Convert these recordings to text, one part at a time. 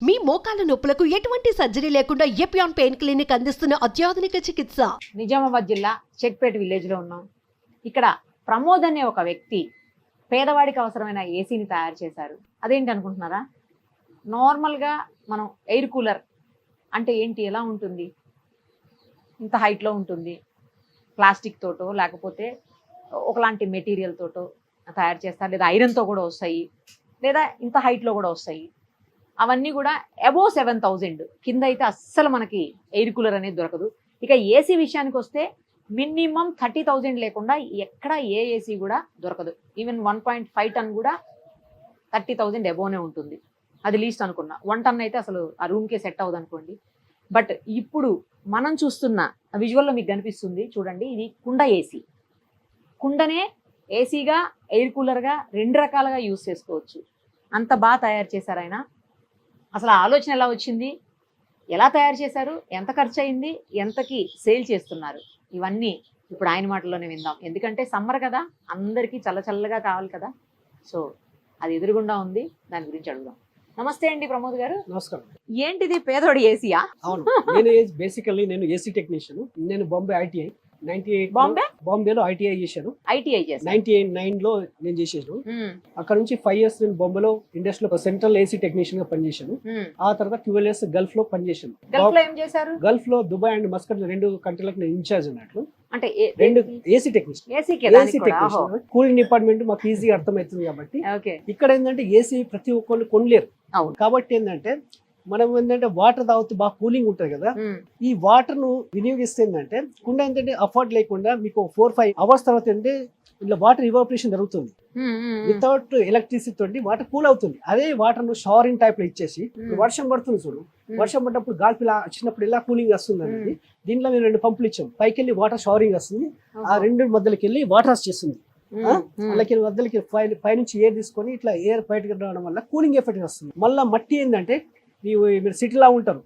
మీ మోకాల నొప్పులకు ఎటువంటి సర్జరీ లేకుండా ఎపియాన్ పెయిన్ క్లినిక్ అందిస్తున్న అత్యాధునిక చికిత్స. నిజామాబాద్ జిల్లా చెక్పేట విలేజ్లో ఉన్నాం. ఇక్కడ ప్రమోద్ అనే ఒక వ్యక్తి పేదవాడికి అవసరమైన ఏసీని తయారు చేశారు. అదేంటి అనుకుంటున్నారా? నార్మల్గా మనం ఎయిర్ కూలర్ అంటే ఏంటి, ఎలా ఉంటుంది? ఇంత హైట్లో ఉంటుంది, ప్లాస్టిక్ తోటో లేకపోతే ఒకలాంటి మెటీరియల్ తోటో తయారు చేస్తారు, లేదా ఐరన్తో కూడా వస్తాయి, లేదా ఇంత హైట్లో కూడా వస్తాయి. అవన్నీ కూడా అబోవ్ 7,000 కింద అయితే అస్సలు మనకి ఎయిర్ కూలర్ అనేది దొరకదు. ఇక ఏసీ విషయానికి వస్తే మినిమం 30,000 లేకుండా ఎక్కడ ఏ ఏసీ కూడా దొరకదు. ఈవెన్ 1.5 టన్ కూడా 30,000 అబోవ్నే ఉంటుంది. అది లీస్ట్ అనుకున్నా. 1 టన్ అయితే అసలు ఆ రూమ్కే సెట్ అవ్వదు అనుకోండి. బట్ ఇప్పుడు మనం చూస్తున్న విజువల్లో మీకు కనిపిస్తుంది చూడండి, ఇది కుండ ఏసీ. కుండనే ఏసీగా ఎయిర్ కూలర్గా 2 రకాలుగా యూజ్ చేసుకోవచ్చు. అంత బాగా తయారు చేశారు ఆయన. అసలు ఆలోచన ఎలా వచ్చింది, ఎలా తయారు చేశారు, ఎంత ఖర్చు అయింది, ఎంతకి సేల్ చేస్తున్నారు, ఇవన్నీ ఇప్పుడు ఆయన మాటల్లోనే విందాం. ఎందుకంటే సమ్మర్ కదా, అందరికీ చల్లగా కావాలి కదా. సో అది ఎదురుగుండా ఉంది, దాని గురించి అడుగుదాం. నమస్తే అండి ప్రమోద్ గారు. నమస్కారం. ఏంటిది పేదోడి ఏసీయా? అవును, నేను ఏసీ టెక్నీషియన్. నేను బాంబే ITI 98 బాంబేలో ITI చేశాను. ITI చేశాను 99 లో నేను చేసేసాను. అక్కడ నుంచి 5 years నేను బాంబేలో ఇండస్ట్రీలో సెంట్రల్ ఏసీ టెక్నీషియన్ గా పనిచేశాను. ఆ తర్వాత 12 years గల్ఫ్ లో పనిచేశాను. గల్ఫ్ లో ఏం చేశారు? గల్ఫ్ లో దుబాయ్ అండ్ మస్కట్ 2 కంట్రీలకు నేను ఇన్ఛార్జ్ అన్నట్లు. అంటే 2 ఏసీ టెక్నీషియన్. కూలింగ్ డిపార్ట్మెంట్ మాకు ఈజీగా అర్థమవుతుంది కాబట్టి. ఇక్కడ ఏంటంటే ఏసీ ప్రతి ఒక్కళ్ళు కొనలేరు. కాబట్టి ఏంటంటే మనం ఏంటంటే వాటర్ తాగుతూ బాగా కూలింగ్ ఉంటుంది కదా, ఈ వాటర్ ను వినియోగిస్తే ఏంటంటే కుండ ఏంటంటే అఫోర్డ్ లేకుండా మీకు 4-5 hours తర్వాత ఏంటంటే ఇలా వాటర్ ఇవాపరేషన్ జరుగుతుంది. వితౌట్ ఎలక్ట్రిసిటీ తోటి వాటర్ కూల్ అవుతుంది. అదే వాటర్ ను షవరింగ్ టైప్ లో ఇచ్చేసి వర్షం పడుతుంది చూడు, వర్షం పడ్డప్పుడు గాలి ఇలా వచ్చినప్పుడు ఇలా కూలింగ్ వస్తుంది అనేది. దీంట్లో మేము 2 పంపులు ఇచ్చాం. పైకి వెళ్ళి వాటర్ షవరింగ్ వస్తుంది, ఆ 2 మధ్యలోకి వెళ్ళి వాటర్ వచ్చేస్తుంది. అలాగే మధ్యలోకి పైనుంచి ఎయిర్ తీసుకొని ఇట్లా ఎయిర్ బయటకు రావడం వల్ల కూలింగ్ ఎఫెక్ట్ వస్తుంది. మళ్ళీ మట్టి ఏంటంటే మీరు సిటీలో ఉంటారు,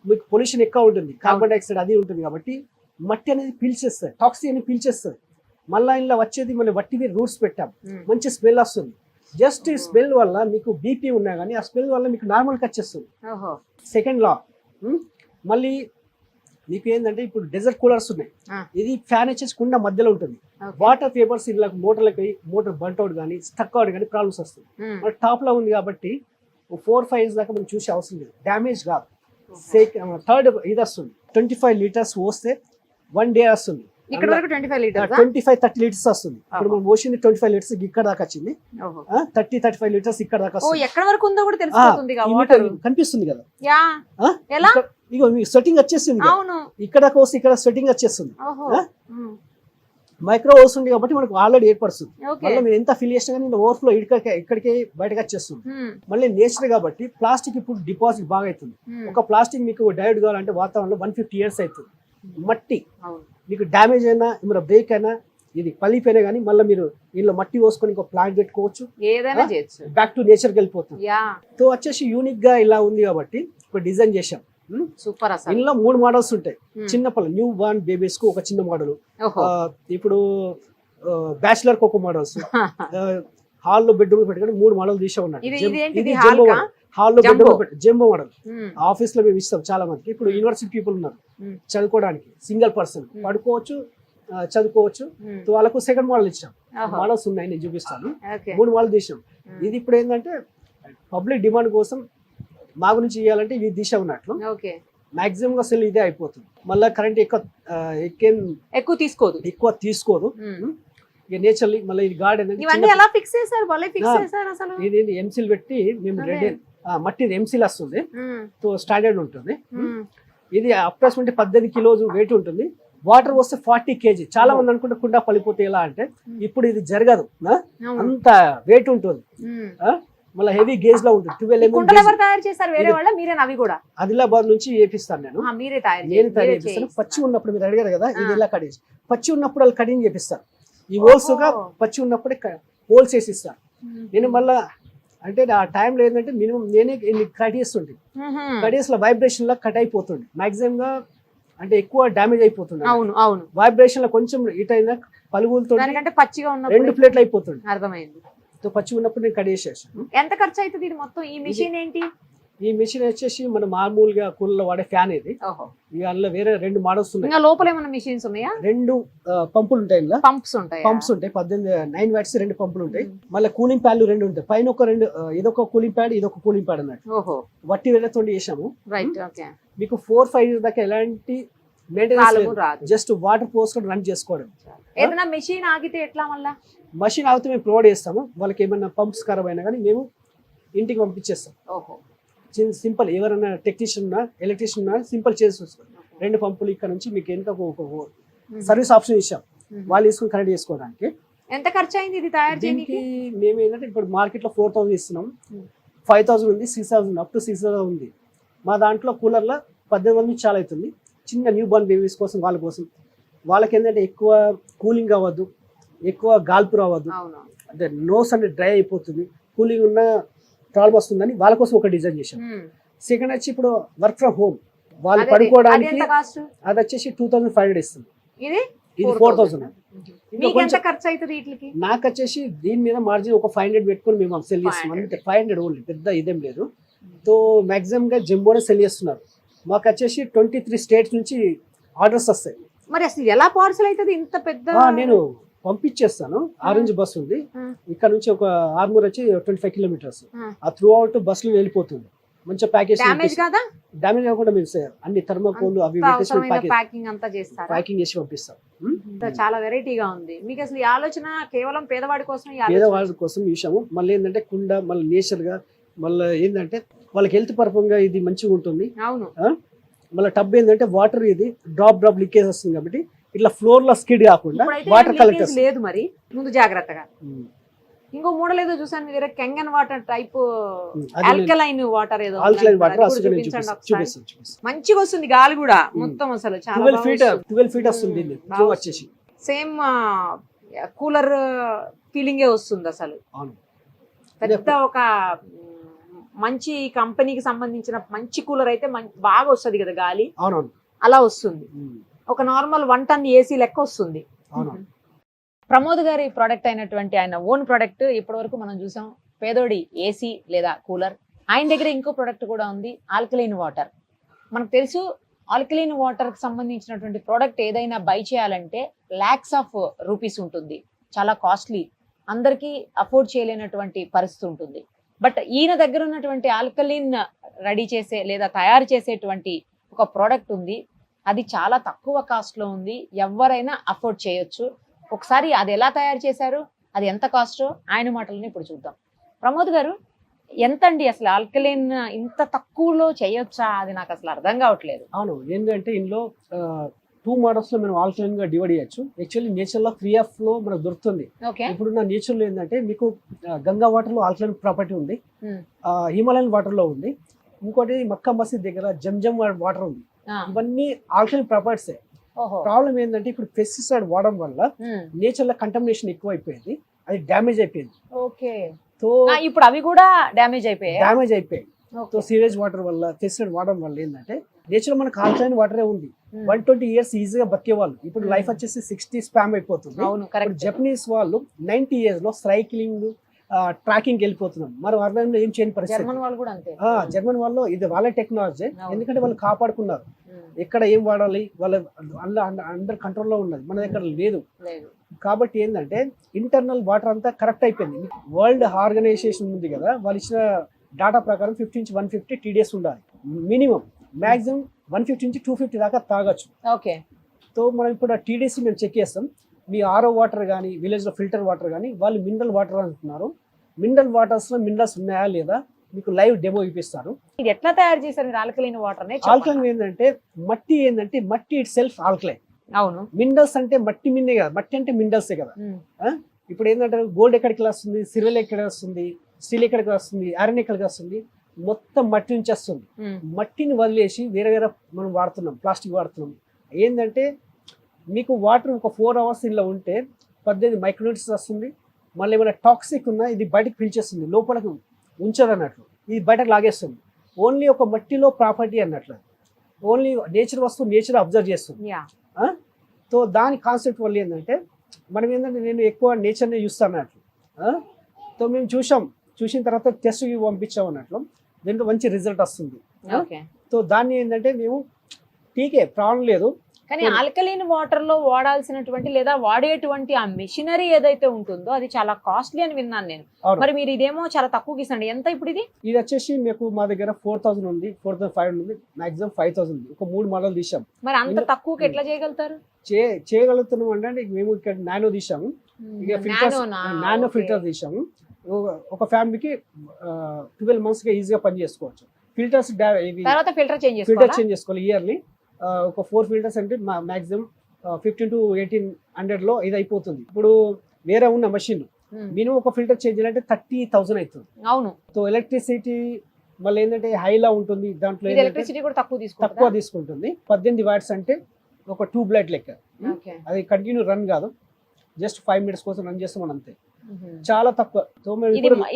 మీకు పొల్యూషన్ ఎక్కువ ఉంటుంది, కార్బన్ డైఆక్సైడ్ అది ఉంటుంది కాబట్టి మట్టి అనేది పీల్చేస్తుంది, టాక్సిన్ అనేది పీల్చేస్తుంది. మళ్ళీ ఇలా వచ్చేది మళ్ళీ వట్టివి రూట్స్ పెట్టాం, మంచి స్మెల్ వస్తుంది. జస్ట్ ఈ స్మెల్ వల్ల మీకు బీపీ ఉన్నా కానీ ఆ స్మెల్ వల్ల మీకు నార్మల్గా వచ్చేస్తుంది. సెకండ్ లా మళ్ళీ మీకు ఏంటంటే ఇప్పుడు డెజర్ట్ కూలర్స్ ఉన్నాయి. ఇది ఫ్యాన్ వచ్చేసి కుండ మధ్యలో ఉంటుంది. వాటర్ పేపర్స్ ఇలా మోటార్ బంట్ అవుట్ కానీ స్టక్ అవుట్ కానీ ప్రాబ్లమ్స్ వస్తాయి. మరి టాప్ లో ఉంది కాబట్టి 4-5 years దాకా మనం చూసే అవసరం లేదు, డ్యామేజ్ కాదు. థర్డ్ ఇది వస్తుంది 25 liters పోస్తే 1 day వస్తుంది. 25-30 liters వస్తుంది. ఇప్పుడు మనం పోసింది 25 liters ఇక్కడ దాకా వచ్చింది. 30-35 liters ఇక్కడ దాకా కనిపిస్తుంది కదా. ఇగో మీకు సెట్టింగ్ వచ్చేస్తుంది, ఇక్కడ దాకా వస్తే ఇక్కడ సెట్టింగ్ వచ్చేస్తుంది. మైక్రో వస్తుంది కాబట్టి మనకు ఆల్రెడీ ఏర్పడుతుంది. మళ్ళీ మీరు ఎంత ఫిల్ చేసినా కానీ ఓవర్ఫ్లో ఇక్కడికి బయటకు వచ్చేస్తుంది. మళ్ళీ నేచర్ కాబట్టి ప్లాస్టిక్ ఇప్పుడు డిపాజిట్ బాగా అవుతుంది. ఒక ప్లాస్టిక్ మీకు డైరెక్ట్ కావాలంటే వాతావరణంలో 150 years అవుతుంది. మట్టి మీకు డ్యామేజ్ అయినా ఏమైనా బ్రేక్ అయినా ఇది పలిపోయినా కానీ మళ్ళీ మీరు ఇంట్లో మట్టి పోసుకొని ఇంకో ప్లాంట్ పెట్టుకోవచ్చు, ఏదైనా చేయొచ్చు, బ్యాక్ టు నేచర్కి వెళ్ళిపోతుంది. సో వచ్చేసి యూనిక్ గా ఇలా ఉంది కాబట్టి ఇప్పుడు డిజైన్ చేశాం. సూపర్. ఇందులో 3 మోడల్స్ ఉంటాయి. చిన్న పిల్లలు న్యూ బార్న్ బేబీస్ కు ఒక చిన్న మోడల్, ఇప్పుడు బ్యాచిలర్ కు ఒక మోడల్స్, హాల్లో బెడ్రూమ్ పెట్టుకుని 3 మోడల్ తీసే ఉన్నాయి. ఇది హాల్లో బెడ్రూమ్ జంబో మోడల్. ఆఫీస్ లో మేము ఇస్తాం చాలా మందికి. ఇప్పుడు యూనివర్సిటీ పీపుల్ ఉన్నారు చదువుకోవడానికి, సింగిల్ పర్సన్ పడుకోవచ్చు, చదువుకోవచ్చు. వాళ్ళకు సెకండ్ మోడల్ ఇచ్చాం. మోడల్స్ ఉన్నాయి, నేను చూపిస్తాను. 3 మోడల్ తీసాం. ఇది ఇప్పుడు ఏంటంటే పబ్లిక్ డిమాండ్ కోసం మా గురించి ఇవ్వాలంటే ఇది దిశ ఉన్నట్లు మాక్సిమం గా సెల్ ఇదే అయిపోతుంది. మళ్ళీ కరెంట్ ఎక్కువ తీసుకోదు. ఇక నేచర్లీ మళ్ళీ ఇది గార్డెన్ ఇది ఎంసీల్ పెట్టి మేము రెడీ మట్టి ఎంసీల్ వస్తుంది, స్టాండర్డ్ ఉంటుంది. ఇది అప్రాక్సిమేట్లీ 18 kilos వెయిట్ ఉంటుంది. వాటర్ వస్తే 40 kg. చాలా మంది అనుకుంటే కుండ పలిపోతే ఎలా అంటే ఇప్పుడు ఇది జరగదు, అంత వెయిట్ ఉంటుంది. మళ్ళీ హెవీ గేజ్ లో ఉంటుంది. 12 mm. ఆదిలాబాద్ నుంచి చేపిస్తాను నేను తయారు చేపిస్తాను. పచ్చి ఉన్నప్పుడు మీరు అడిగారు కదా, ఇది ఎలా కట్ చేసి పచ్చి ఉన్నప్పుడు వాళ్ళు కటింగ్ చేపిస్తారు. ఈ హోల్స్ గా పచ్చి ఉన్నప్పుడే హోల్స్ వేసి ఇస్తాను నేను. మళ్ళా అంటే ఆ టైంలో ఏంటంటే మినిమం నేనే కట్ చేస్తుంటే కట్ చేసిన వైబ్రేషన్ లా కట్ అయిపోతుంది. మాక్సిమం గా అంటే ఎక్కువ డ్యామేజ్ అయిపోతుంది. వైబ్రేషన్ లో కొంచెం ఇట్ అయినా పలుగులతో పచ్చిగా ఉన్న 2 ప్లేట్లు అయిపోతుంది. అర్థమైంది. పచ్చి ఉన్నప్పుడు నేను కట్ చేసేసాను. ఎంత ఖర్చు అవుతుంది ఇది మొత్తం? ఈ మిషన్ ఏంటి? ఈ మెషిన్ వచ్చేసి మనం మామూలుగా కూలలో వాడే ఫ్యాన్ ఇది. ఓహో. ఇక అందులో వేరే 2 మోడల్స్ ఉన్నాయి. ఇంకా లోపల ఏమైనా మిషన్స్ ఉన్నాయా? 2 పంపులు ఉంటాయి ఇందులో. పంప్స్ ఉంటాయి. 9 వాట్స్ 2 పంపులు ఉంటాయి. మళ్ళీ కూలింగ్ ప్యాడ్లు 2 ఉంటాయి. పైన ఒక 2 ఇదొక కూలింగ్ ప్యాడ్, ఇదొక కూలింగ్ ప్యాడ్ అన్నట్టు. ఓహో. వట్టి వేలతో చేసాము. రైట్. ఓకే. మీకు 4-5 ఇయర్స్ దాకా ఎలాంటి మెయింటెనెన్స్ రాదు. జస్ట్ వాటర్ పోసుకొని రన్ చేసుకోవడం. ఏదైనా మెషిన్ ఆగితే ఎట్లా మళ్ళా? మషిన్ ఆగితే మేము ప్రొవైడ్ చేస్తాము. వాళ్ళకి ఏమైనా పంప్స్ ఖరాబ్ అయినా కానీ మేము ఇంటికి పంపించేస్తాం. ఓహో. సింపుల్, ఎవరైనా టెక్నీషియన్ ఉన్నా ఎలక్ట్రీషియన్ ఉన్నా సింపుల్ చేసుకోవచ్చు. 2 పంపులు ఇక్కడ నుంచి మీకు ఎంత సర్వీస్ ఆప్షన్ ఇచ్చాం, వాళ్ళు తీసుకుని కనెక్ట్ చేసుకోవడానికి. ఎంత ఖర్చు అయింది ఇది తయారు చేయడానికి? మేము ఏంటంటే ఇప్పుడు మార్కెట్ లో 4,000 ఇస్తున్నాం, 5,000 ఉంది, 6,000 అప్ టు 6,000 ఉంది. మా దాంట్లో కూలర్లో 18,000 నుంచి చాలా అవుతుంది. చిన్న న్యూ బోర్న్ బేబీస్ కోసం, వాళ్ళ కోసం. వాళ్ళకి ఏంటంటే ఎక్కువ కూలింగ్ అవ్వద్దు, ఎక్కువ గాల్పు రావద్దు, అంటే నోస్ అనేది డ్రై అయిపోతుంది, కూలింగ్ ఉన్న ప్రాబ్లం వస్తుందని వాళ్ళ కోసం ఒక డిజైన్ చేశాం. సెకండ్ వచ్చి ఇప్పుడు వర్క్ ఫ్రమ్ హోమ్ వాళ్ళు పడుకోవడానికి అది వచ్చేసి 2,500 ఇస్తుంది. ఇది 4,000. నాకు వచ్చేసి దీని మీద మార్జిన్ ఒక 500 పెట్టుకుని మేము సెల్ చేస్తున్నాం. అంటే 500 ఓన్లీ, పెద్ద ఇదేం లేదు. తో మాక్సిమం గా జంబోనే సెల్ చేస్తున్నారు. మాకు వచ్చేసి 23 స్టేట్స్ నుంచి ఆర్డర్స్ వస్తాయి. మరి అసలు ఎలా పార్సల్ అవుతుంది ఇంత పెద్ద? నేను పంపించేస్తాను. ఆరెంజ్ బస్ ఉంది ఇక్కడ నుంచి, ఒక ఆర్మూర్ వచ్చి 25 కిలోమీటర్స్. ఆ త్రూ అవుట్ బస్ లో వెళ్ళిపోతుంది. మంచిగా ప్యాకేజ్, డ్యామేజ్ కాకుండా మేము అన్ని థర్మోకోల్ అవి ప్యాకింగ్ చేసి పంపిస్తాం. చాలా వెరైటీగా ఉంది. మీకు అసలు ఈ ఆలోచన కేవలం పేదవాడి కోసం, పేదవాడి కోసం చూసాము. మళ్ళీ ఏంటంటే కుండ మళ్ళీ నేచర్ గా, మళ్ళీ ఏంటంటే వాళ్ళకి హెల్త్ పరంగా ఇది మంచిగా ఉంటుంది. అవును. మళ్ళీ టబ్ ఏంటంటే వాటర్ ఇది డ్రాప్ లీకేజ్ వస్తుంది కాబట్టి ఇట్లా ఫ్లోర్ లో స్కిడ్ కాకుండా వాటర్ కలెక్టర్ లేదు. మరి ముందు జాగ్రత్తగా. ఇంకో మోడల్ ఏదో చూసాను మీ దగ్గర, కెంగన్ వాటర్ టైప్, ఆల్కలైన్ వాటర్ ఏదో. మంచిగా వస్తుంది గాలి కూడా మొత్తం. అసలు 12 ఫీట్ వస్తుంది వచ్చేసి. సేమ్ కూలర్ ఫీలింగే వస్తుంది అసలు. పెద్ద ఒక మంచి కంపెనీకి సంబంధించిన మంచి కూలర్ అయితే బాగా వస్తుంది కదా గాలి. అలా వస్తుంది. ఒక నార్మల్ 1 టన్ ఏసీ లెక్క వస్తుంది. ప్రమోద్ గారి ప్రోడక్ట్ అయినటువంటి ఆయన ఓన్ ప్రోడక్ట్ ఇప్పటి వరకు మనం చూసాం, పేదోడి ఏసీ లేదా కూలర్. ఆయన దగ్గర ఇంకో ప్రోడక్ట్ కూడా ఉంది, ఆల్కలైన్ వాటర్. మనకు తెలుసు ఆల్కలైన్ వాటర్ కి సంబంధించినటువంటి ప్రోడక్ట్ ఏదైనా బై చేయాలంటే lakhs of rupees ఉంటుంది, చాలా కాస్ట్లీ, అందరికీ అఫోర్డ్ చేయలేనటువంటి పరిస్థితి ఉంటుంది. బట్ ఈయన దగ్గర ఉన్నటువంటి ఆల్కలైన్ రెడీ చేసే లేదా తయారు చేసేటువంటి ఒక ప్రోడక్ట్ ఉంది, అది చాలా తక్కువ కాస్ట్ లో ఉంది, ఎవరైనా అఫోర్డ్ చేయొచ్చు. ఒకసారి అది ఎలా తయారు చేశారు, అది ఎంత కాస్టో ఆయన మాటలను ఇప్పుడు చూద్దాం. ప్రమోద్ గారు, ఎంత అండి అసలు ఆల్కలైన్ ఇంత తక్కువలో చేయొచ్చా? అది నాకు అసలు అర్థం కావట్లేదు. అవును, ఏంటంటే ఇందులో 2 మోడల్స్ లో మనం ఆల్కలైన్ గా డివైడ్ చేయొచ్చు. యాక్చువల్లీ నేచర్ లో ఫ్రీ ఆఫ్ లో మనకు దొరుకుతుంది. ఇప్పుడున్న నేచర్ లో ఏంటంటే మీకు గంగా వాటర్ లో ఆల్కలైన్ ప్రాపర్టీ ఉంది, హిమాలయన్ వాటర్ లో ఉంది, ఇంకోటి మక్కా మసీద్ దగ్గర జంజం వాటర్ ఉంది. ఇవన్నీ ఆల్కలైన్ ప్రాపర్టీసే. ప్రాబ్లం ఏంటంటే ఇప్పుడు పెస్టిసైడ్ వాడడం వల్ల నేచర్ లో కంటామినేషన్ ఎక్కువ అయిపోయింది, అది డ్యామేజ్ అయిపోయింది. ఇప్పుడు అవి కూడా డ్యామేజ్ అయిపోయాయి. సో సీవేజ్ వాటర్ వల్ల, పెస్టిసైడ్ వాడడం వల్ల ఏంటంటే నేచర్ మనకు ఆల్కలైన్ వాటరే ఉంది. 120 ఇయర్స్ ఈజీగా బతికేవాళ్ళు, ఇప్పుడు లైఫ్ వచ్చేసి 60 స్పామ్ అయిపోతుంది. జపనీస్ వాళ్ళు 90 ఇయర్స్ లో సైక్లింగ్, ట్రాకింగ్ వెళ్ళిపోతున్నాం. మరి అర్థంలో ఏం చేయని పరిస్థితి. జర్మన్ వాళ్ళు ఇది వాళ్ళ టెక్నాలజీ, ఎందుకంటే వాళ్ళు కాపాడుకున్నారు. ఎక్కడ ఏం వాడాలి వాళ్ళ అండర్ కంట్రోల్లో ఉన్నది, మన దగ్గర లేదు. కాబట్టి ఏంటంటే ఇంటర్నల్ వాటర్ అంతా కరెక్ట్ అయిపోయింది. వరల్డ్ ఆర్గనైజేషన్ ఉంది కదా, వాళ్ళు ఇచ్చిన డాటా ప్రకారం 50 నుంచి 150 TDS ఉండాలి మినిమం. మాక్సిమం 150 నుంచి 250 దాకా తాగొచ్చు. సో మనం ఇప్పుడు TDS మేము చెక్ చేస్తాం. మీ RO వాటర్ కానీ, విలేజ్ లో ఫిల్టర్ వాటర్ కానీ, వాళ్ళు మినరల్ వాటర్ అంటున్నారు. మినరల్ వాటర్స్ లో మినరల్స్ ఉన్నాయా లేదా మీకు లైవ్ డెమో ఇప్పిస్తారు. ఇది ఎట్లా తయారు చేశారు ఆల్కలైన్ వాటర్? ఆల్కలైన్ ఏంటంటే మట్టి ఇట్ సెల్ఫ్ ఆల్కలైన్. అవును. మినరల్స్ అంటే మట్టి మిన్నే కదా, మట్టి అంటే మినరల్సే కదా. ఇప్పుడు ఏంటంటే గోల్డ్ ఎక్కడికి వస్తుంది, సిల్వర్ ఎక్కడ వస్తుంది, స్టీల్ ఎక్కడికి వస్తుంది, ఐరన్ ఎక్కడికి వస్తుంది, మొత్తం మట్టి నుంచి వస్తుంది. మట్టిని వదిలేసి వేరే మనం వాడుతున్నాం, ప్లాస్టిక్ వాడుతున్నాం. ఏంటంటే మీకు వాటర్ ఒక 4 hours ఇలా ఉంటే 18 మైక్రోన్యూట్రియంట్స్ వస్తుంది. మళ్ళీ ఏమైనా టాక్సిక్ ఉన్నా ఇది బయటకు పిలిచేస్తుంది, లోపలికి ఉంచదు అన్నట్లు, ఇది బయటకు లాగేస్తుంది. ఓన్లీ ఒక మట్టిలో ప్రాపర్టీ అన్నట్లు, ఓన్లీ నేచర్ వస్తువు నేచర్ అబ్జర్వ్ చేస్తుంది. సో దాని కాన్సెప్ట్ వల్ల ఏంటంటే మనం ఏంటంటే నేను ఎక్కువ నేచర్ని చూస్తాను అన్నట్లు. సో మేము చూసిన తర్వాత టెస్ట్కి పంపించాం అన్నట్లు. దీంట్లో మంచి రిజల్ట్ వస్తుంది. ఓకే. సో దాన్ని ఏంటంటే మేము టీకే ప్రాబ్లం లేదు. కానీ ఆల్కలీన్ వాటర్ లో వాడాల్సినటువంటి లేదా వాడేటువంటి ఆ మెషినరీ ఏదైతే ఉంటుందో అది చాలా కాస్ట్లీ అని విన్నాను నేను. అవును. మరి మీరు ఇదేమో చాలా తక్కువకి ఇస్తాండి. ఎంత ఇప్పుడు ఇది? ఇది వచ్చేసి మీకు మా దగ్గర 4000 ఉంది, 4500 ఉంది, మాక్సిమం 5000 ఉంది. ఒక 3 మోడల్ తీసాం. మరి అంత తక్కువకి ఎట్లా చేయగలుగుతారు? చేయగలుగుతున్నాం అంటే మేము ఇక్కడ నానో తీసాము, ఇక ఫిల్టర్స్ నానో ఫిల్టర్ తీసాము. ఒక ఫ్యామిలీకి 12 months గా ఈజీగా పని చేసుకోవచ్చు. ఫిల్టర్స్ తర్వాత ఫిల్టర్ చేంజ్ చేసుకోవాలి ఇయర్లీ. ఒక 4 ఫిల్టర్స్ అంటే మాక్సిమం 15 to 1800 లో ఇది అయిపోతుంది. ఇప్పుడు వేరే ఉన్న మషిన్ మినిమం ఒక ఫిల్టర్ చేంజ్ చేయాలంటే 30,000 అవుతుంది. అవును. సో ఎలక్ట్రిసిటీ మళ్ళీ ఏంటంటే హైలా ఉంటుంది, దాంట్లో ఎలక్ట్రిసిటీ కూడా తక్కువ తీసుకుంటుంది. 18 watts అంటే ఒక 2 బ్లడ్ లెక్క. అది కంటిన్యూ రన్ కాదు, జస్ట్ 5 minutes కోసం రన్ చేస్తాం అంతే, చాలా తక్కువ. సో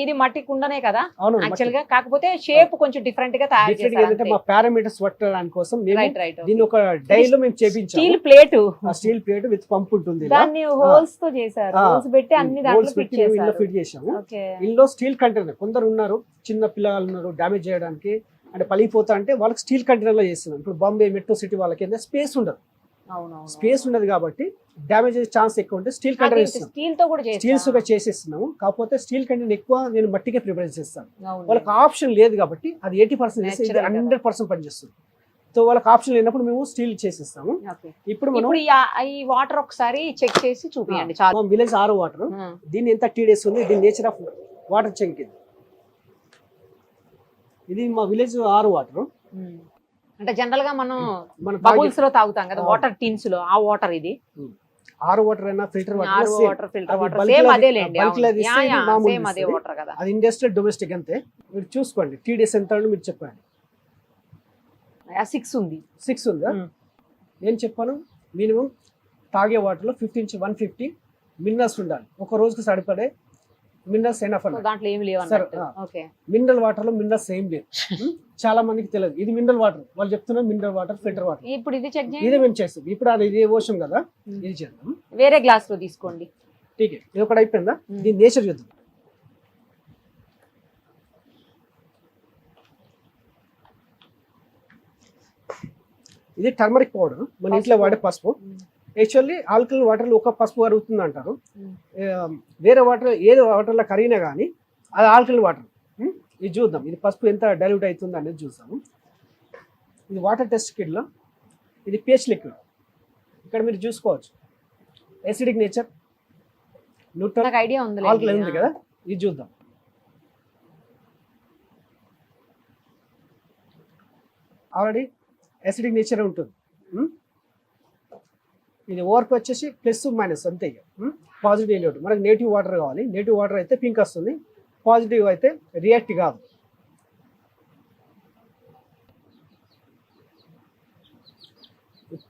ఇది మట్టి కుండనే కదా అవును యాక్చువల్ గా, కాకపోతే షేప్ కొంచెం డిఫరెంట్ గా తయారు చేశారు. మా పారామీటర్స్ పట్టడానికి కోసం దీన్ని ఒక డైలో మేము చేపించాము. స్టీల్ ప్లేట్ విత్ పంప్ ఉంటుంది, దాన్ని హోల్స్ తో చేశారు. హోల్స్ పెట్టి అన్ని దాంట్లో ఫిట్ చేసాము. ఇందులో స్టీల్ కంటైనర్, కొందరు ఉన్నారు చిన్న పిల్లలు ఉన్నారు డ్యామేజ్ చేయడానికి అంటే పలిపోతా అంటే వాళ్ళకి స్టీల్ కంటైనర్ లో చేస్తున్నాం. ఇప్పుడు బాంబే మెట్రో సిటీ వాళ్ళకి స్పేస్ ఉండదు, స్పేస్ ఉండదు కాబట్టి డ్యామేజ్ అయ్యే ఛాన్స్ ఎక్కువ ఉంటే స్టీల్ కంటైనర్ స్టీల్స్ గా చేసేస్తున్నాము. కాకపోతే స్టీల్ కంటైనర్ ఎక్కువ నేను మట్టికే ప్రిపేర్ చేస్తాను. వాళ్ళకి ఆప్షన్ లేదు కాబట్టి అది 80% చేస్తే 100% పనిచేస్తుంది. సో వాళ్ళకి ఆప్షన్ లేనప్పుడు మేము స్టీల్ చేసేస్తాము. ఇప్పుడు మనం ఈ వాటర్ ఒకసారి చెక్ చేసి చూపించండి. విలేజ్ ఆరో వాటర్, దీన్ని ఎంత 30 days ఉంది, దీని నేచర్ ఆఫ్ వాటర్ చెక్. ఇది మా విలేజ్ ఆరో వాటర్. అంటే జనరల్ గా మనం బబుల్స్ లో తాగుతాం కదా వాటర్ టిన్స్ లో, ఆ వాటర్ ఇది ఆరో వాటర్ అయినా ఫిల్టర్ వాటర్ సేమ్ అదే లేండి, సేమ్ అదే వాటర్ కదా. అది ఇండస్ట్రియల్ డొమెస్టిక్ అంతే. మీరు చూసుకోండి 3 days ఎంత మీరు చెప్పండి. 6 ఉంది. 6 ఉందా? నేను చెప్పాను మినిమం తాగే వాటర్ లో 50 నుంచి 150 మినరల్స్ ఉండాలి. ఒక రోజుకి సరిపడే మినరల్స్ ఎనఫ్ అన్న. దాంట్లో ఏమి లేవు అన్నట్టు. ఓకే. మినరల్ వాటర్ లో మినరల్స్ ఏం లేవు. చాలా మందికి తెలియదు ఇది మినరల్ వాటర్, వాళ్ళు చెప్తున్నారు మినరల్ వాటర్ ఫిల్టర్ వాటర్. ఇప్పుడు ఇది చెక్ చేయండి. ఇదే మేము చేస్తాం. ఇప్పుడు అది ఇది ఓషన్ కదా, ఇది చేద్దాం. వేరే గ్లాస్ లో తీసుకోండి. ఠీకే, ఇది ఒకటి అయిపోయిందా? దీని నేచర్ చూద్దాం. ఇది టర్మరిక్ పౌడర్, మన ఇంట్లో వాడే పసుపు. యాక్చువల్లీ ఆల్కలైన్ వాటర్లో ఒక పసుపు కరుగుతుంది అంటారు, వేరే వాటర్ ఏదో వాటర్లో కరిగినా కానీ అది ఆల్కలైన్ వాటర్. ఇది చూద్దాం, ఇది పసుపు ఎంత డైల్యూట్ అవుతుంది అనేది చూస్తాము. ఇది వాటర్ టెస్ట్ కిట్లో, ఇది pH లిక్విడ్. ఇక్కడ మీరు చూసుకోవచ్చు యాసిడిక్ నేచర్, న్యూట్రల్, ఐడియా ఉంది, ఆల్కలైన్ ఉంది కదా. ఇది చూద్దాం. ఆల్రెడీ యాసిడిక్ నేచర్ ఉంటుంది. ఇది ఓవర్కి వచ్చేసి ప్లస్ మైనస్ అంతే. Positive negative. మనకు నెగిటివ్ వాటర్ కావాలి, నెగిటివ్ వాటర్ అయితే పింక్ వస్తుంది, పాజిటివ్ అయితే రియాక్ట్ కాదు.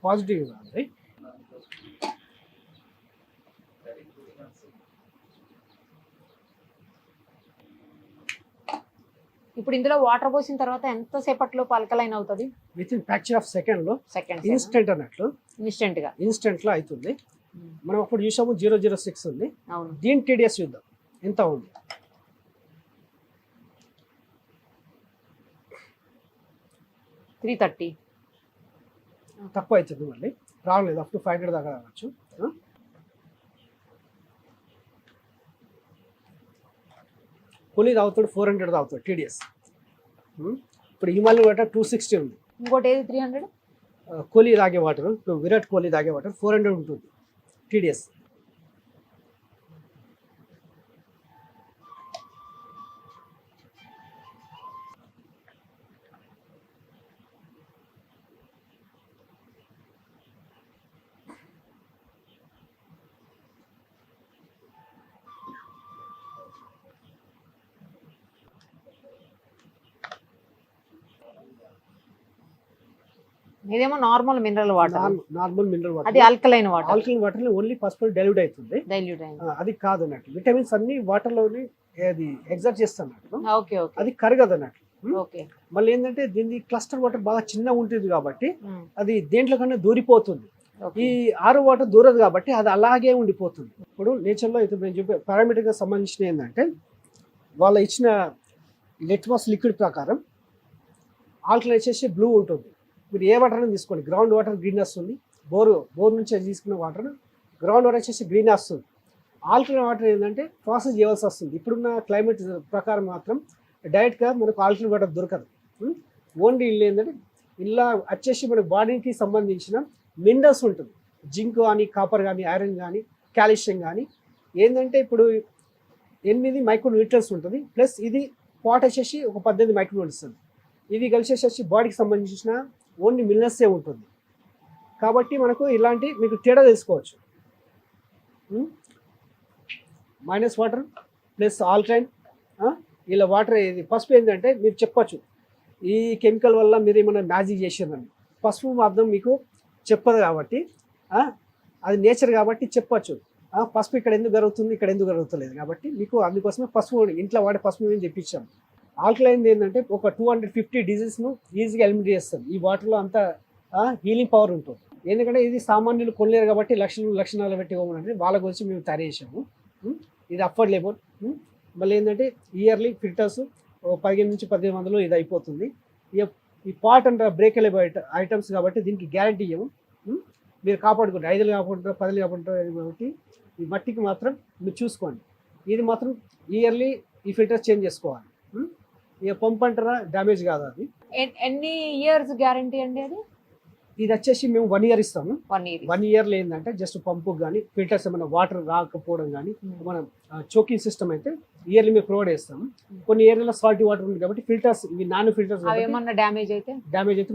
పాజిటివ్ కాదు. ఇప్పుడు ఇందులో వాటర్ పోసిన తర్వాత ఎంత సేపట్లో ఆల్కలైన్ అవుతుంది? With in fraction of second instant అన్నట్లు, ఇన్స్టెంట్ లో అవుతుంది. మనం అప్పుడు చూసాము 006 ఉంది. దీని TDS చూద్దాం ఎంత ఉంది. తక్కువ అవుతుంది, మళ్ళీ రాలేదు. అప్ టు 500 దాకా రావచ్చు. కూలీ తాగుతాడు 400 తాగుతాడు TDS. ఇప్పుడు హిమాలయన్ వాటర్ 260 ఉంది. ఇంకోటి ఏది 300. కోహ్లీ తాగే వాటర్, ఇప్పుడు విరాట్ కోహ్లీ తాగే వాటర్ 400 ఉంటుంది TDS. ఇదేమో నార్మల్ మినరల్ వాటర్. అది ఆల్కలైన్ వాటర్. ఆల్కలైన్ వాటర్ లో ఓన్లీ పసుపు డైల్యూట్ అవుతుంది, అది కాదు అన్నట్టు. విటమిన్స్ అన్ని వాటర్ లోని అది ఎగ్జాక్ట్ చేస్తున్నట్టు, అది కరగదు అన్నట్టు. మళ్ళీ ఏంటంటే దీన్ని క్లస్టర్ వాటర్ బాగా చిన్న ఉంటుంది కాబట్టి అది దేంట్లో కన్నా దూరిపోతుంది. ఈ ఆరో వాటర్ దూరదు కాబట్టి అది అలాగే ఉండిపోతుంది. ఇప్పుడు నేచర్ లో అయితే నేను చెప్పే పారామీటర్ గా సంబంధించిన ఏంటంటే వాళ్ళ ఇచ్చిన లిట్మస్ లిక్విడ్ ప్రకారం ఆల్కలైన్ వచ్చేసి బ్లూ ఉంటుంది. మీరు ఏ వాటర్ అయినా తీసుకోండి, గ్రౌండ్ వాటర్ గ్రీన్ వస్తుంది, బోర్ నుంచి తీసుకున్న వాటర్ గ్రౌండ్ వాటర్ వచ్చేసి గ్రీన్ వస్తుంది. ఆల్కలైన్ వాటర్ ఏంటంటే ప్రాసెస్ చేయాల్సి వస్తుంది. ఇప్పుడున్న క్లైమేట్ ప్రకారం మాత్రం డైరెక్ట్గా మనకు ఆల్కలైన్ వాటర్ దొరకదు. ఓన్లీ ఇల్లు ఏంటంటే ఇలా వచ్చేసి మన బాడీకి సంబంధించిన మినరల్స్ ఉంటుంది, జింక్ కానీ, కాపర్ కానీ, ఐరన్ కానీ, కాల్షియం కానీ. ఏంటంటే ఇప్పుడు 8 మైక్రోన్యూట్రియన్స్ ఉంటుంది, ప్లస్ ఇది పాట్ వచ్చేసి ఒక 18 మైక్రోన్యూట్రియన్స్ ఉంది. ఇవి కలిసేసి బాడీకి సంబంధించిన ఓన్లీ మినరల్సే ఉంటుంది. కాబట్టి మనకు ఇలాంటి మీకు తేడా తెలుసుకోవచ్చు. మైనస్ వాటర్ ప్లస్ ఆల్కలైన్, ఇలా వాటర్. ఇది పసుపు ఏంటంటే మీరు చెప్పచ్చు ఈ కెమికల్ వల్ల మీరు ఏమైనా మ్యాజిక్ చేసిందని. పసుపు అర్థం మీకు చెప్పదు కాబట్టి, అది నేచర్ కాబట్టి చెప్పచ్చు. పసుపు ఇక్కడ ఎందుకు జరుగుతుంది, ఇక్కడ ఎందుకు జరుగుతలేదు కాబట్టి మీకు అందుకోసమే పసుపు ఇంట్లో వాడే పసుపు మేము తెప్పించాం. ఆల్కలైన్ ఏంటంటే ఒక 250 డిజీజ్ను ఈజీగా ఎలిమినేట్ చేస్తుంది. ఈ వాటర్లో అంత హీలింగ్ పవర్ ఉంటుంది. ఎందుకంటే ఇది సామాన్యులు కొనలేరు కాబట్టి లక్షణాలు పెట్టి ఇవ్వమంటే వాళ్ళ గురించి మేము తయారు చేసాము. ఇది అఫోర్డబుల్. మళ్ళీ ఏంటంటే ఇయర్లీ ఫిల్టర్స్ 15 నుంచి 1800 ఇది అయిపోతుంది. ఈ పాట్ అండ్ బ్రేకబుల్ ఐటమ్స్ కాబట్టి దీనికి గ్యారంటీ ఇవ్వము. మీరు కాపాడుకుంటారు, 5 కాపాడుకుంటారు, 10 కాపాడుకుంటారు కాబట్టి ఈ మట్టికి మాత్రం మీరు చూసుకోండి. ఇది మాత్రం ఇయర్లీ ఈ ఫిల్టర్స్ చేంజ్ చేసుకోవాలి. ఇక పంప్ అంటారా డ్యామేజ్ కాదు. అది ఎన్ని ఇయర్స్ గ్యారంటీ అండి? అది ఇది వచ్చేసి మేము 1 ఇయర్ ఇస్తాము. 1 ఇయర్లో ఏంటంటే జస్ట్ పంపు కానీ ఫిల్టర్స్ ఏమైనా వాటర్ రాకపోవడం కానీ మనం చోకింగ్ సిస్టమ్ అయితే ఇయర్లీ మేము ప్రొవైడ్ చేస్తాము. కొన్ని ఏరియాలో సాల్టీ వాటర్ ఉంది కాబట్టి ఫిల్టర్స్ ఇవి నాన్ ఫిల్టర్స్ ఏమన్నా డ్యామేజ్ అయితే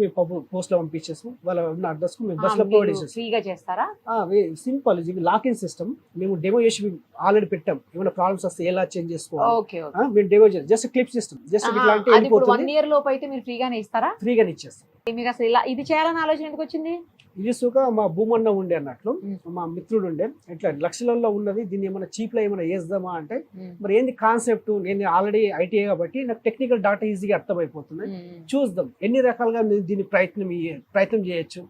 మేము పోస్ట్ లో పంపించేస్తాం. వాళ్ళ ఉన్న అడ్రస్ కు మేము బస్ లో ప్రొవైడ్ చేస్తాం. ఫ్రీగా చేస్తారా? సింపుల్. ఇది లాకింగ్ సిస్టమ్ మేము డెమో చేసి ఆల్రెడీ పెట్టాం. ఏమైనా ప్రాబ్లమ్స్ వస్తే ఎలా చేంజ్ చేసుకోవాలి మేము డెమో చేస్తాం. జస్ట్ క్లిప్ సిస్టమ్, జస్ట్ ఇట్లాంటి 1 ఇయర్ లోపు అయితే మీరు ఫ్రీగానే ఇస్తారా? ఫ్రీగానే ఇచ్చేస్తాం. మీకు అసలు ఇలా ఇది చేయాలని ఆలోచన ఎందుకు వచ్చింది? ఇది సుఖ మా భూమన్న ఉండే అన్నట్లు, మా మిత్రుడు ఉండే, ఇట్లా లక్షలలో ఉన్నది, దీన్ని ఏమైనా చీప్ లో ఏమైనా వేద్దామా అంటే మరి ఏంది కాన్సెప్ట్. నేను ఆల్రెడీ ఐటీఐ కాబట్టి నాకు టెక్నికల్ డాటా ఈజీగా అర్థమైపోతుంది. చూద్దాం ఎన్ని రకాలుగా దీన్ని ప్రయత్నం చేయొచ్చు.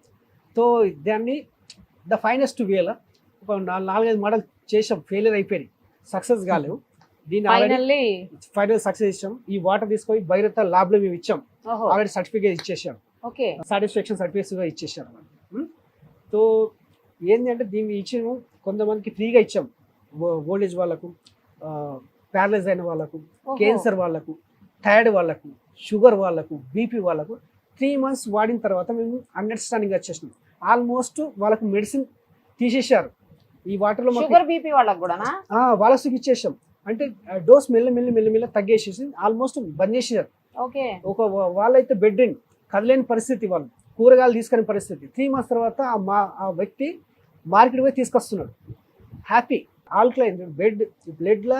సో దాన్ని ద ఫైనెస్ట్ వేలో ఒక 4-5 మోడల్ చేసాం, ఫెయిలియర్ అయిపోయినాయి, సక్సెస్ కాలేవు. దీన్ని ఫైనల్ సక్సెస్ ఇచ్చాం. ఈ వాటర్ తీసుకొని భైరత ల్యాబ్ లో మేము ఇచ్చాం, ఆల్రెడీ సర్టిఫికేట్ ఇచ్చేసాం, సాటిస్ఫాక్షన్ సర్టిఫికేట్స్ ఇచ్చేసారు. సో ఏంటంటే దీన్ని ఇచ్చిన కొంతమందికి ఫ్రీగా ఇచ్చాం. ఓల్డేజ్ వాళ్ళకు, ప్యారలైజ్ అయిన వాళ్ళకు, క్యాన్సర్ వాళ్ళకు, థైరాయిడ్ వాళ్ళకు, షుగర్ వాళ్ళకు, బీపీ వాళ్ళకు 3 months వాడిన తర్వాత మేము అండర్స్టాండింగ్ వచ్చేసినాం. ఆల్మోస్ట్ వాళ్ళకు మెడిసిన్ తీసేశారు. ఈ వాటర్లో షుగర్ బీపీ వాళ్ళకు కూడా వాళ్ళకి ఇచ్చేసాం. అంటే డోస్ మెల్ల తగ్గేసేసి ఆల్మోస్ట్ బంద్ చేసేసారు. ఒక వాళ్ళైతే బెడ్ అండ్ కదలేని పరిస్థితి, వాళ్ళు కూరగాయలు తీసుకునే పరిస్థితి. 3 months తర్వాత ఆ వ్యక్తి మార్కెట్ పోయి తీసుకొస్తున్నాడు హ్యాపీ. ఆల్కలైన్ బ్లడ్లో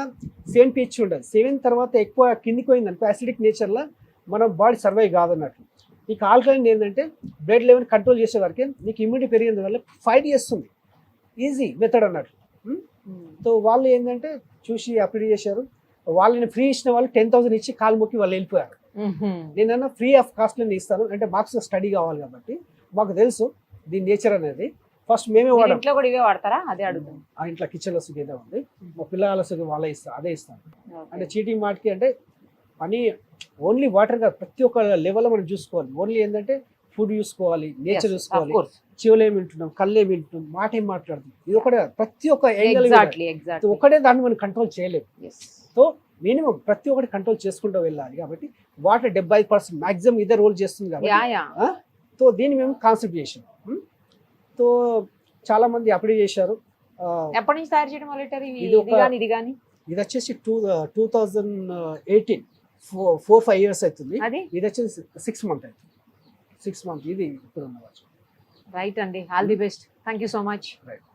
7 pH ఉండదు. 7 తర్వాత ఎక్కువ కిందికి పోయిందనుకో యాసిడిక్ నేచర్లో మన బాడీ సర్వైవ్ కాదన్నట్లు. నీకు ఆల్కలైన్ ఏంటంటే బ్లడ్ లెవెల్ కంట్రోల్ చేసే వరకే నీకు ఇమ్యూనిటీ పెరిగిన వల్ల ఫైట్ చేస్తుంది. ఈజీ మెథడ్ అన్నట్లు. సో వాళ్ళు ఏంటంటే చూసి అప్లై చేశారు. వాళ్ళని ఫ్రీ ఇచ్చిన వాళ్ళు 10,000 ఇచ్చి కాలు మొక్కి వాళ్ళు వెళ్ళిపోయారు. నేనన్నా ఫ్రీ ఆఫ్ కాస్ట్ నేను ఇస్తాను అంటే మాకు స్టడీ కావాలి కాబట్టి మాకు తెలుసు దీని నేచర్ అనేది. ఫస్ట్ మేమే వాడాం. ఇంట్లో కూడా ఇవే వాడతారా? అదే అడుగుతాను. ఆ ఇంట్లో కిచెన్ లో సుఖ ఉంది, మా పిల్లల సుఖ వాళ్ళే ఇస్తారు, అదే ఇస్తాను. అంటే చీటింగ్ వాటికి అంటే పని ఓన్లీ వాటర్ కాదు, ప్రతి ఒక్క లెవెల్లో మనం చూసుకోవాలి. ఓన్లీ ఏంటంటే ఫుడ్ చూసుకోవాలి, నేచర్ చూసుకోవాలి, చెవులు ఏమి వింటున్నాం, కళ్ళు ఏమి వింటున్నాం, మాట ఏం మాట్లాడుతున్నాం, ఇది ఒకటే ప్రతి ఒక్క ఒకటే దాన్ని మనం కంట్రోల్ చేయలేము. సో మినిమం ప్రతి ఒక్కటి కంట్రోల్ చేసుకుంటూ వెళ్ళాలి. కాబట్టి వాటర్ 70% మాక్సిమం ఇదే రోల్ చేస్తుంది కాబట్టి సో దీన్ని మేము కాన్సెప్ట్ చేసాం. సో చాలా మంది అప్లై చేశారు. ఎప్పటి నుంచి తయారు చేయడం మొదలెట్టారు? ఇది వచ్చేసి 2018 4-5 years అవుతుంది. ఇది వచ్చేసి 6 months అవుతుంది. 6 months ఇది ఇప్పుడు ఉన్న. రైట్ అండి, all the best. Thank you so much. Right.